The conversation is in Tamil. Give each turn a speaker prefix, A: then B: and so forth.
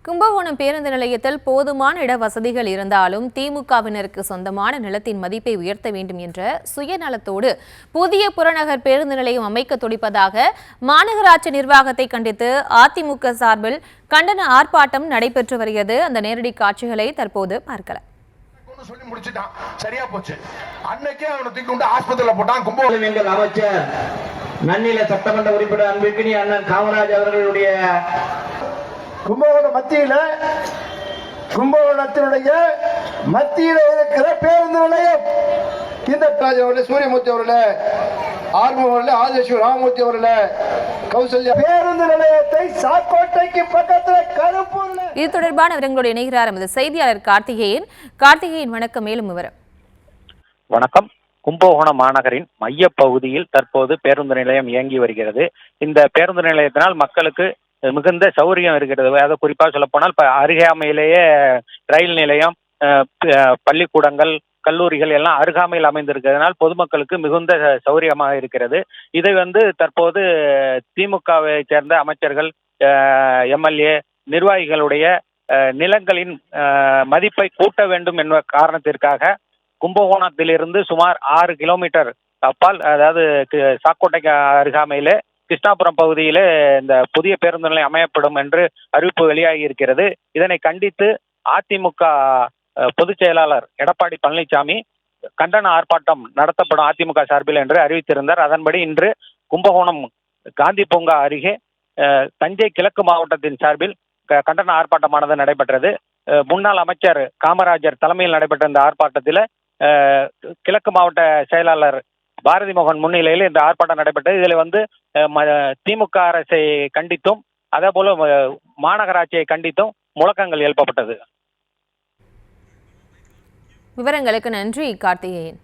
A: கும்பகோணம் பேருந்து நிலையத்தில் போதுமான இட வசதிகள் இருந்தாலும் திமுகவினருக்கு சொந்தமான நிலத்தின் மதிப்பை உயர்த்த வேண்டும் என்ற சுயநலத்தோடு புதிய புறநகர் பேருந்து நிலையம் அமைக்க துடிப்பதாக மாநகராட்சி நிர்வாகத்தை கண்டித்து அதிமுக சார்பில் கண்டன ஆர்ப்பாட்டம் நடைபெற்று வருகிறது. அந்த நேரடி காட்சிகளை தற்போது பார்க்கலாம்.
B: சொல்லி முடிச்சிட்டான், சரியா போச்சு. அன்னைக்கே அவனை தூக்கி கொண்டு ஆஸ்பத்திரியில போட்டான். கும்பகோணம் எங்கள் அமைச்சர் நன்னில சட்டமன்ற உறுப்பினர் அன்பிற்கினி அண்ணன் காமராஜ் அவர்களுடைய கும்பகோணம் மத்தியில கும்பகோணத்தினுடைய மத்தியில இருக்கிற பேருந்து நிலையம் இந்த சூரியமூர்த்தி அவர்களே, ஆர்மூர் அவர்களே, ஆதிலட்சுமி ராமமூர்த்தி அவர்களே, கௌசல்யா பேருந்து நிலையத்தை சாக்கோட்டைக்கு பக்கத்தில் கருப்பூர்ல.
A: இது தொடர்பான விவரங்களோடு இணைகிறார் எமது செய்தியாளர் கார்த்திகேயன். வணக்கம். மேலும் விவரம்.
C: வணக்கம். கும்பகோணம் மாநகரின் மைய பகுதியில் தற்போது பேருந்து நிலையம் இயங்கி வருகிறது. இந்த பேருந்து நிலையத்தினால் மக்களுக்கு மிகுந்த சௌரியம் இருக்கிறது. அதை குறிப்பாக சொல்ல போனால் அருகாமையிலேயே ரயில் நிலையம், பள்ளிக்கூடங்கள், கல்லூரிகள் எல்லாம் அருகாமையில் அமைந்திருக்கிறதுனால் பொதுமக்களுக்கு மிகுந்த சௌரியமாக இருக்கிறது. இதை தற்போது திமுகவை சேர்ந்த அமைச்சர்கள், எம்எல்ஏ, நிர்வாகிகளுடைய நிலங்களின் மதிப்பை கூட்ட வேண்டும் என்ற காரணத்திற்காக கும்பகோணத்திலிருந்து சுமார் 6 கிலோமீட்டர் அப்பால், அதாவது சாக்கோட்டைக்கு அருகாமையிலே கிருஷ்ணாபுரம் பகுதியிலே இந்த புதிய பேருந்து நிலையம் அமையப்படும் என்று அறிவிப்பு வெளியாகி இருக்கிறது. இதனை கண்டித்து அதிமுக பொதுச் செயலாளர் எடப்பாடி பழனிசாமி கண்டன ஆர்ப்பாட்டம் நடத்தப்படும் அதிமுக சார்பில் என்று அறிவித்திருந்தார். அதன்படி இன்று கும்பகோணம் காந்தி பூங்கா அருகே தஞ்சை கிழக்கு மாவட்டத்தின் சார்பில் கண்டன ஆர்ப்பாட்டமானது நடைபெற்றது. முன்னாள் அமைச்சர் காமராஜர் தலைமையில் நடைபெற்ற இந்த ஆர்ப்பாட்டத்தில் கிழக்கு மாவட்ட செயலாளர் பாரதி மோகன் முன்னிலையில் இந்த ஆர்ப்பாட்டம் நடைபெற்றது. இதில் திமுக அரசை கண்டித்தும் அதே போல மாநகராட்சியை கண்டித்தும் முழக்கங்கள் எழுப்பப்பட்டது.
A: விவரங்களுக்கு நன்றி கார்த்திகேயன்.